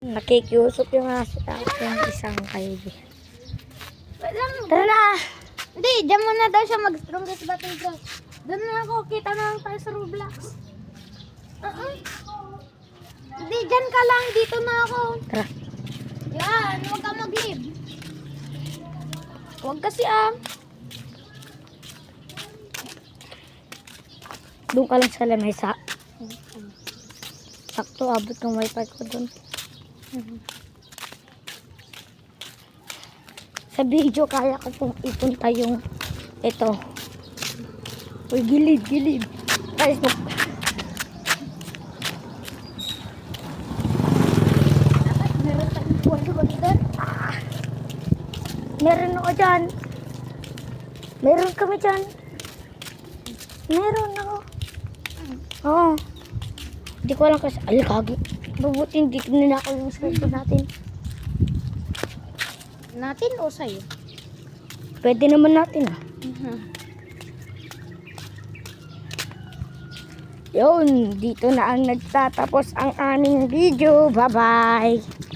Nakikiusap yung aso yung isang kaibi. Wait lang. Tara na! Hindi, dyan muna daw siya mag-strongest battle ground. Doon na ako, kita na lang tayo sa Roblox. Hindi, dyan ka lang, dito na ako. Tara. Yan, huwag ka mag-leave. Huwag kasi Doon ka lang sa lamesa. Sakto, abot ng wifi ko doon. Sa video, kaya ko pong ipunta yung ito. Uy, gilid. Ay, meron tayong buwan doon. meron ako dyan. Meron kami dyan. Meron ako. Oo. Hindi ko alam kasi. Kagi. Mabuti hindi ninakaw yung cellphone natin. Natin o sa'yo? Pwede naman natin Yun, dito na ang nagtatapos ang aming video. Bye-bye!